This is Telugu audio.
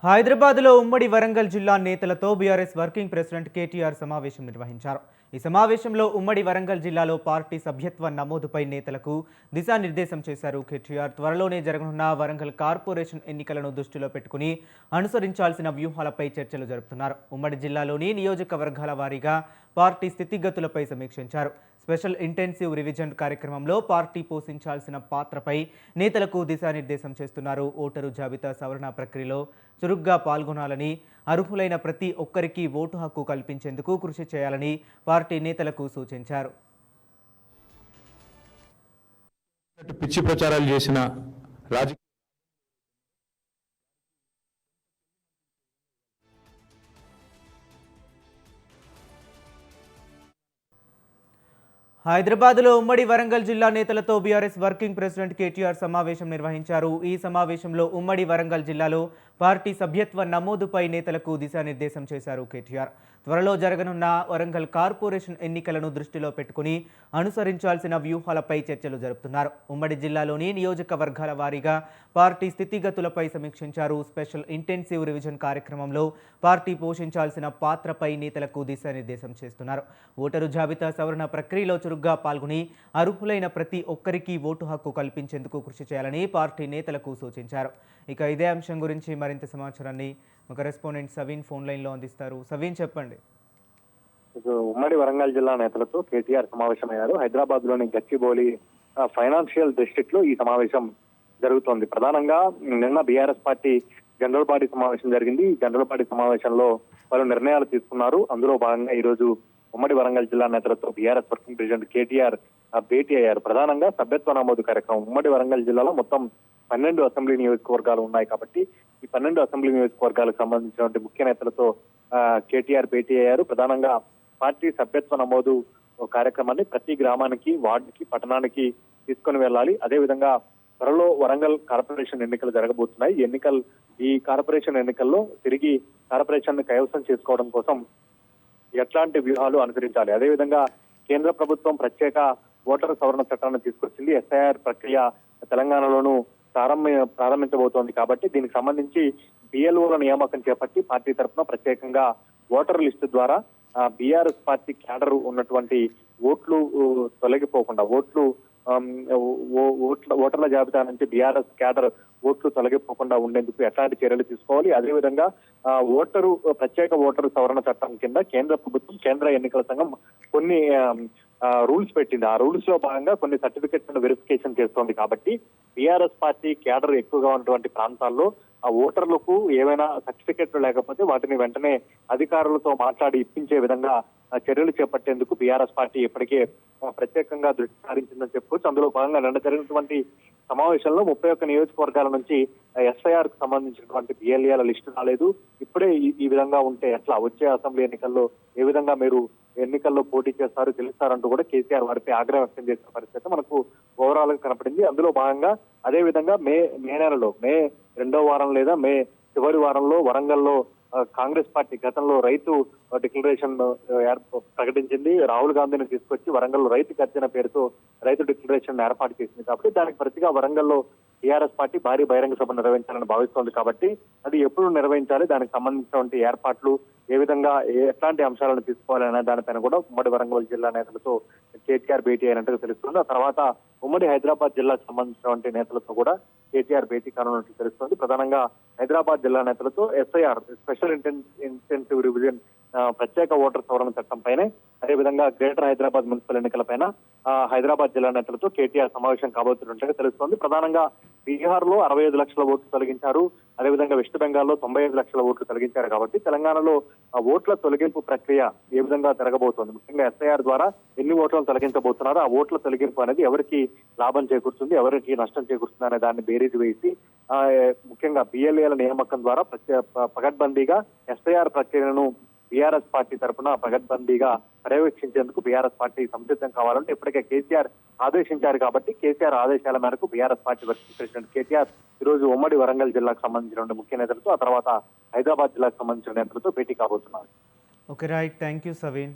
హైదరాబాద్లో ఉమ్మడి వరంగల్ జిల్లా నేతలతో బీఆర్ఎస్ వర్కింగ్ ప్రెసిడెంట్ కేటీఆర్ సమావేశం నిర్వహించారు. ఈ సమావేశంలో ఉమ్మడి వరంగల్ జిల్లాలో పార్టీ సభ్యత్వ నమోదుపై నేతలకు దిశానిర్దేశం చేశారు కేటీఆర్. త్వరలోనే జరగనున్న వరంగల్ కార్పొరేషన్ ఎన్నికలను దృష్టిలో పెట్టుకుని అనుసరించాల్సిన వ్యూహాలపై చర్చలు జరుపుతున్నారు. ఉమ్మడి జిల్లాలోని నియోజకవర్గాల వారీగా పార్టీ స్థితిగతులపై సమీక్షించారు. స్పెషల్ ఇంటెన్సివ్ రివిజన్ కార్యక్రమంలో పార్టీ పోషించాల్సిన పాత్రపై నేతలకు దిశానిర్దేశం చేస్తున్నారు. ఓటరు జాబితా సవరణ ప్రక్రియలో చురుగ్గా పాల్గొనాలని, అర్హులైన ప్రతి ఒక్కరికి ఓటు హక్కు కల్పించేందుకు కృషి చేయాలని పార్టీ నేతలకు సూచించారు. పిచ్చి ప్రచారాలు చేసిన రాజకీయ హైదరాబాద్లో ఉమ్మడి వరంగల్ జిల్లా నేతలతో బీఆర్ఎస్ వర్కింగ్ ప్రెసిడెంట్ కేటీఆర్ సమావేశం నిర్వహించారు. ఈ సమావేశంలో ఉమ్మడి వరంగల్ జిల్లాలో పార్టీ సభ్యత్వ నమోదుపై నేతలకు దిశానిర్దేశం చేశారు కేటీఆర్. త్వరలో జరగనున్న వరంగల్ కార్పొరేషన్ ఎన్నికలను దృష్టిలో పెట్టుకుని అనుసరించాల్సిన వ్యూహాలపై చర్చలు జరుపుతున్నారు. ఉమ్మడి జిల్లాలోని నియోజకవర్గాల వారీగా పార్టీ స్థితిగతులపై సమీక్షించారు. స్పెషల్ ఇంటెన్సివ్ రివిజన్ కార్యక్రమంలో పార్టీ పోషించాల్సిన పాత్రపై నేతలకు దిశానిర్దేశం చేస్తున్నారు. ఓటరు జాబితా సవరణ ప్రక్రియలో చురుగ్గా పాల్గొని అర్హులైన ప్రతి ఒక్కరికి ఓటు హక్కు కల్పించేందుకు కృషి చేయాలని పార్టీ నేతలకు సూచించారు. ఇక ఇదే అంశం గురించి మరింత సమాచారాన్ని మా కరెస్పాండెంట్ సవీన్ ఫోన్ లైన్లో అందిస్తారు. సవీన్, చెప్పండి. ఉమ్మడి వరంగల్ జిల్లా నేతలతో కేటీఆర్ సమావేశమయ్యారు. హైదరాబాద్ లోని గచ్చిబౌలి ఫైనాన్షియల్ డిస్ట్రిక్ట్ లో ఈ సమావేశం జరుగుతోంది. ప్రధానంగా నిన్న బీఆర్ఎస్ పార్టీ జనరల్ బాడీ సమావేశం జరిగింది. ఈ జనరల్ బాడీ సమావేశంలో పలు నిర్ణయాలు తీసుకున్నారు. అందులో భాగంగా ఈ రోజు ఉమ్మడి వరంగల్ జిల్లా నేతలతో బీఆర్ఎస్ వర్కింగ్ ప్రెసిడెంట్ కేటీఆర్ భేటీ అయ్యారు. ప్రధానంగా సభ్యత్వ నమోదు కార్యక్రమం ఉమ్మడి వరంగల్ జిల్లాలో మొత్తం 12 అసెంబ్లీ నియోజకవర్గాలు ఉన్నాయి కాబట్టి ఈ 12 అసెంబ్లీ నియోజకవర్గాలకు సంబంధించినటువంటి ముఖ్య నేతలతో కేటీఆర్ భేటీ అయ్యారు. ప్రధానంగా పార్టీ సభ్యత్వ నమోదు కార్యక్రమాన్ని ప్రతి గ్రామానికి, వార్డుకి, పట్టణానికి తీసుకుని వెళ్ళాలి. అదేవిధంగా త్వరలో వరంగల్ కార్పొరేషన్ ఎన్నికలు జరగబోతున్నాయి. ఈ కార్పొరేషన్ ఎన్నికల్లో తిరిగి కార్పొరేషన్ ని కైవసం చేసుకోవడం కోసం ఎట్లాంటి వ్యూహాలు అనుసరించాలి. అదేవిధంగా కేంద్ర ప్రభుత్వం ప్రత్యేక ఓటర్ సవరణ చట్టాన్ని తీసుకొచ్చింది. ఎస్ఐఆర్ ప్రక్రియ తెలంగాణలోనూ ప్రారంభించబోతోంది కాబట్టి దీనికి సంబంధించి బిఎల్ఓల నియామకం చేపట్టి పార్టీ తరఫున ప్రత్యేకంగా ఓటర్ లిస్టు ద్వారా బీఆర్ఎస్ పార్టీ క్యాడర్ ఉన్నటువంటి ఓట్లు తొలగిపోకుండా ఓటర్ల జాబితా నుంచి బీఆర్ఎస్ క్యాడర్ ఓట్లు తొలగిపోకుండా ఉండేందుకు ఎట్లాంటి చర్యలు తీసుకోవాలి. అదేవిధంగా ప్రత్యేక ఓటరు సవరణ చట్టం కింద కేంద్ర ప్రభుత్వం, కేంద్ర ఎన్నికల సంఘం కొన్ని రూల్స్ పెట్టింది. ఆ రూల్స్ లో భాగంగా కొన్ని సర్టిఫికెట్లను వెరిఫికేషన్ చేస్తోంది కాబట్టి బీఆర్ఎస్ పార్టీ క్యాడర్ ఎక్కువగా ఉన్నటువంటి ప్రాంతాల్లో ఆ ఓటర్లకు ఏవైనా సర్టిఫికెట్లు లేకపోతే వాటిని వెంటనే అధికారులతో మాట్లాడి ఇప్పించే విధంగా చర్యలు చేపట్టేందుకు బీఆర్ఎస్ పార్టీ ఇప్పటికే ప్రత్యేకంగా దృష్టి సారించిందని చెప్పుకోవచ్చు. అందులో భాగంగా నిన్న జరిగినటువంటి సమావేశంలో 31 నియోజకవర్గాల నుంచి ఎస్ఐఆర్ కు సంబంధించినటువంటి బిఎల్ఏల లిస్టు రాలేదు. ఇప్పుడే ఈ విధంగా ఉంటే ఎట్లా, వచ్చే అసెంబ్లీ ఎన్నికల్లో ఏ విధంగా మీరు ఎన్నికల్లో పోటీ చేస్తారు, గెలుస్తారంటూ కూడా కేసీఆర్ వారిపై ఆగ్రహం వ్యక్తం చేసిన పరిస్థితి మనకు ఓవరాల్ గా కనపడింది. అందులో భాగంగా అదే విధంగా మే నెలలో, మే 2వ వారం లేదా మే చివరి వారంలో వరంగల్లో కాంగ్రెస్ పార్టీ గతంలో రైతు డిక్లరేషన్ ప్రకటించింది. రాహుల్ గాంధీని తీసుకొచ్చి వరంగల్లో రైతు గర్జన పేరుతో రైతు డిక్లరేషన్ ఏర్పాటు చేసింది కాబట్టి దానికి ప్రతిగా వరంగల్లో టీఆర్ఎస్ పార్టీ భారీ బహిరంగ సభ నిర్వహించాలని భావిస్తోంది కాబట్టి అది ఎప్పుడు నిర్వహించాలి, దానికి సంబంధించినటువంటి ఏర్పాట్లు ఏ విధంగా ఎట్లాంటి అంశాలను తీసుకోవాలనే దానిపైన కూడా ఉమ్మడి వరంగల్ జిల్లా నేతలతో కేటీఆర్ భేటీ అయినట్టుగా తెలుస్తుంది. ఆ తర్వాత ఉమ్మడి హైదరాబాద్ జిల్లాకు సంబంధించినటువంటి నేతలతో కూడా కేటీఆర్ భేటీ కానున్నట్టు తెలుస్తుంది. ప్రధానంగా హైదరాబాద్ జిల్లా నేతలతో ఎస్ఐఆర్ స్పెషల్ ఇంటెన్సివ్ రివిజన్ ప్రత్యేక ఓటర్ సవరణ చట్టంపైనే, అదేవిధంగా గ్రేటర్ హైదరాబాద్ మున్సిపల్ ఎన్నికలపైన హైదరాబాద్ జిల్లా నేతలతో కేటీఆర్ సమావేశం కాబోతున్నట్టుగా తెలుస్తోంది. ప్రధానంగా బీహార్ లో 65 లక్షల ఓట్లు తొలగించారు. అదేవిధంగా వెస్ట్ బెంగాల్లో 95 లక్షల ఓట్లు తొలగించారు కాబట్టి తెలంగాణలో ఓట్ల తొలగింపు ప్రక్రియ ఏ విధంగా జరగబోతోంది, ముఖ్యంగా ఎస్ఐఆర్ ద్వారా ఎన్ని ఓట్లను తొలగించబోతున్నారో ఆ ఓట్ల తొలగింపు అనేది ఎవరికి లాభం చేకూరుతుంది, ఎవరికి నష్టం చేకూరుతుంది అనే దాన్ని బేరీజు వేసి ముఖ్యంగా బిఎల్ఏల నియామకం ద్వారా పగడ్బందీగా ఎస్ఐఆర్ ప్రక్రియను బీఆర్ఎస్ పార్టీ తరఫున పగడ్బందీగా పర్యవేక్షించేందుకు బీఆర్ఎస్ పార్టీ సంసిద్ధం కావాలంటే ఇప్పటికే కేసీఆర్ ఆదేశించారు కాబట్టి కేసీఆర్ ఆదేశాల మేరకు BRS party working president KTR ఈ రోజు ఉమ్మడి వరంగల్ జిల్లాకు సంబంధించిన ముఖ్య నేతలతో, ఆ తర్వాత హైదరాబాద్ జిల్లాకు సంబంధించిన నేతలతో భేటీ కాబోతున్నారు. Okay, right. Thank you Saveen.